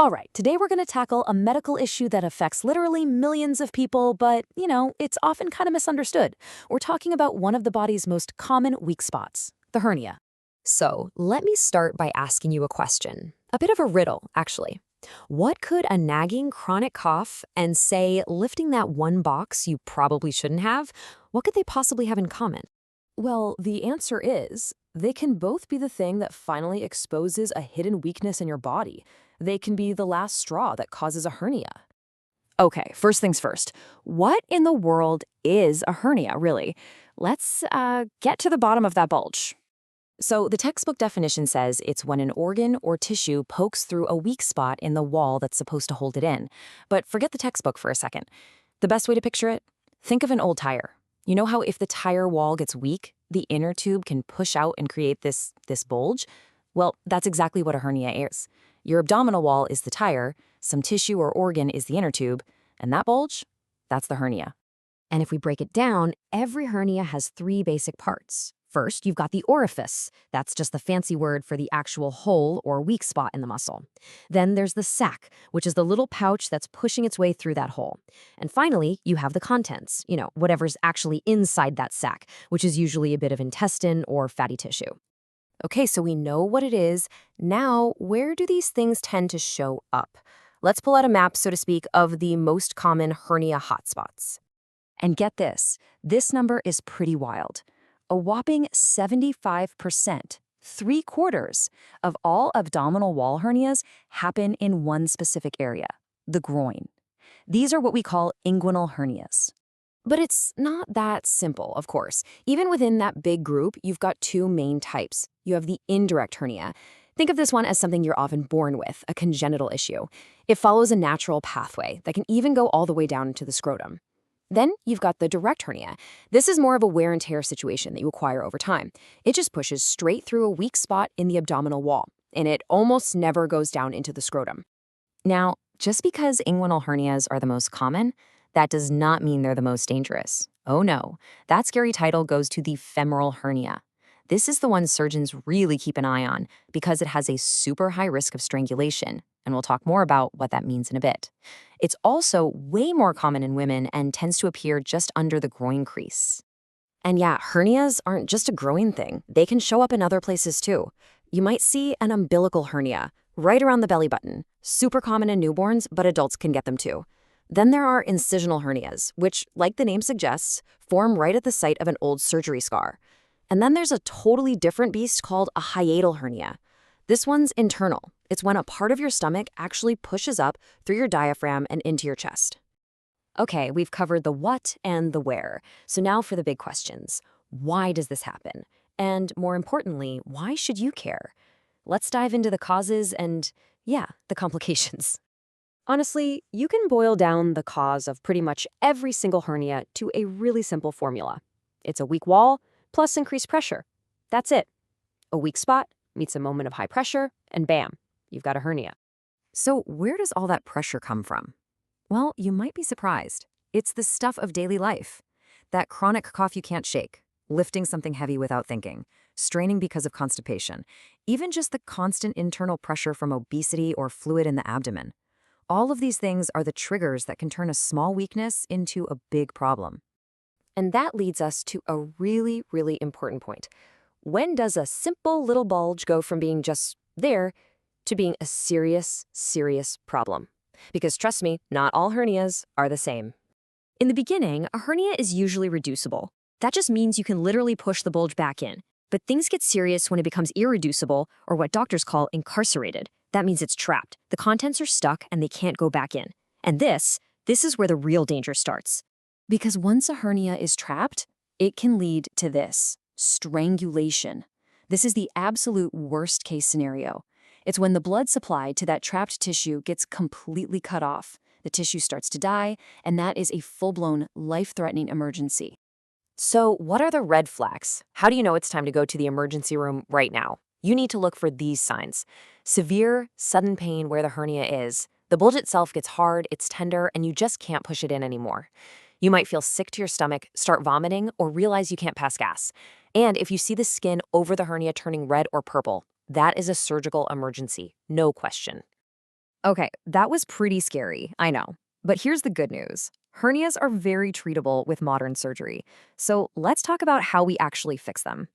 All right, today we're going to tackle a medical issue that affects literally millions of people, but, it's often kind of misunderstood. We're talking about one of the body's most common weak spots, the hernia. So, let me start by asking you a question. A bit of a riddle, actually. What could a nagging chronic cough and, say, lifting that one box you probably shouldn't have, what could they possibly have in common? Well, the answer is they can both be the thing that finally exposes a hidden weakness in your body. They can be the last straw that causes a hernia. Okay, first things first. What in the world is a hernia, really? Let's get to the bottom of that bulge. So, the textbook definition says it's when an organ or tissue pokes through a weak spot in the wall that's supposed to hold it in. But forget the textbook for a second. The best way to picture it? Think of an old tire. You know how if the tire wall gets weak, the inner tube can push out and create this bulge? Well, that's exactly what a hernia is. Your abdominal wall is the tire, some tissue or organ is the inner tube, and that bulge, that's the hernia. And if we break it down, every hernia has three basic parts. First, you've got the orifice. That's just the fancy word for the actual hole or weak spot in the muscle. Then there's the sac, which is the little pouch that's pushing its way through that hole. And finally, you have the contents, whatever's actually inside that sac, which is usually a bit of intestine or fatty tissue. Okay, so we know what it is. Now, where do these things tend to show up? Let's pull out a map, so to speak, of the most common hernia hotspots. And get this number is pretty wild. A whopping 75%, 3/4 of all abdominal wall hernias happen in one specific area, the groin. These are what we call inguinal hernias. But it's not that simple, of course. Even within that big group, you've got two main types. You have the indirect hernia. Think of this one as something you're often born with, a congenital issue. It follows a natural pathway that can even go all the way down into the scrotum. Then you've got the direct hernia. This is more of a wear and tear situation that you acquire over time. It just pushes straight through a weak spot in the abdominal wall, and it almost never goes down into the scrotum. Now, just because inguinal hernias are the most common, that does not mean they're the most dangerous. Oh no, that scary title goes to the femoral hernia. This is the one surgeons really keep an eye on because it has a super high risk of strangulation, and we'll talk more about what that means in a bit. It's also way more common in women and tends to appear just under the groin crease. And yeah, hernias aren't just a groin thing. They can show up in other places too. You might see an umbilical hernia right around the belly button. Super common in newborns, but adults can get them too. Then there are incisional hernias, which, like the name suggests, form right at the site of an old surgery scar. And then there's a totally different beast called a hiatal hernia. This one's internal. It's when a part of your stomach actually pushes up through your diaphragm and into your chest. Okay, we've covered the what and the where. So now for the big questions. Why does this happen? And more importantly, why should you care? Let's dive into the causes and, the complications. Honestly, you can boil down the cause of pretty much every single hernia to a really simple formula. It's a weak wall plus increased pressure. That's it. A weak spot meets a moment of high pressure, and bam, you've got a hernia. So where does all that pressure come from? Well, you might be surprised. It's the stuff of daily life. That chronic cough you can't shake, lifting something heavy without thinking, straining because of constipation, even just the constant internal pressure from obesity or fluid in the abdomen. All of these things are the triggers that can turn a small weakness into a big problem. And that leads us to a really, really important point. When does a simple little bulge go from being just there to being a serious, serious problem? Because trust me, not all hernias are the same. In the beginning, a hernia is usually reducible. That just means you can literally push the bulge back in. But things get serious when it becomes irreducible, or what doctors call incarcerated. That means it's trapped. The contents are stuck and they can't go back in. And this is where the real danger starts. Because once a hernia is trapped, it can lead to this, strangulation. This is the absolute worst case scenario. It's when the blood supply to that trapped tissue gets completely cut off. The tissue starts to die, and that is a full-blown, life-threatening emergency. So what are the red flags? How do you know it's time to go to the emergency room right now? You need to look for these signs. Severe, sudden pain where the hernia is. The bulge itself gets hard, it's tender, and you just can't push it in anymore. You might feel sick to your stomach, start vomiting, or realize you can't pass gas. And if you see the skin over the hernia turning red or purple, that is a surgical emergency, no question. Okay, that was pretty scary, I know. But here's the good news. Hernias are very treatable with modern surgery. So let's talk about how we actually fix them.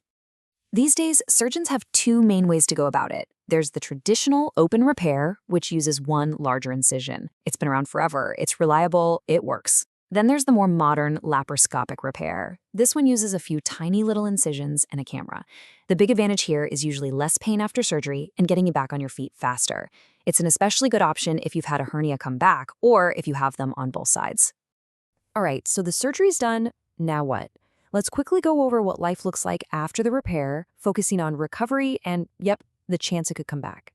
These days, surgeons have two main ways to go about it. There's the traditional open repair, which uses one larger incision. It's been around forever, it's reliable, it works. Then there's the more modern laparoscopic repair. This one uses a few tiny little incisions and a camera. The big advantage here is usually less pain after surgery and getting you back on your feet faster. It's an especially good option if you've had a hernia come back or if you have them on both sides. All right, so the surgery's done. Now what? Let's quickly go over what life looks like after the repair, focusing on recovery and, yep, the chance it could come back.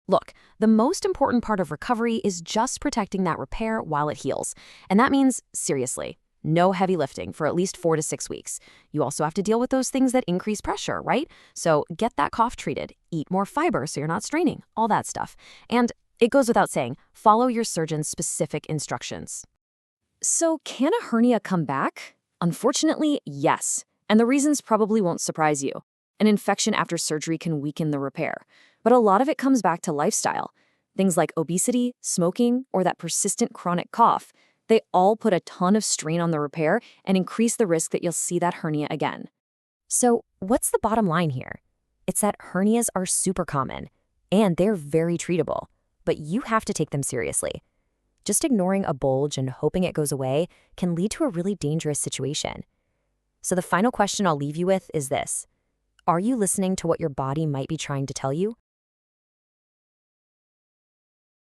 Look, the most important part of recovery is just protecting that repair while it heals. And that means, seriously, no heavy lifting for at least 4 to 6 weeks. You also have to deal with those things that increase pressure, right? So get that cough treated, eat more fiber so you're not straining, all that stuff. And it goes without saying, follow your surgeon's specific instructions. So, can a hernia come back? Unfortunately, yes. And the reasons probably won't surprise you. An infection after surgery can weaken the repair, but a lot of it comes back to lifestyle. Things like obesity, smoking, or that persistent chronic cough, they all put a ton of strain on the repair and increase the risk that you'll see that hernia again. So, what's the bottom line here? It's that hernias are super common, and they're very treatable, but you have to take them seriously. Just ignoring a bulge and hoping it goes away can lead to a really dangerous situation. So the final question I'll leave you with is this. Are you listening to what your body might be trying to tell you?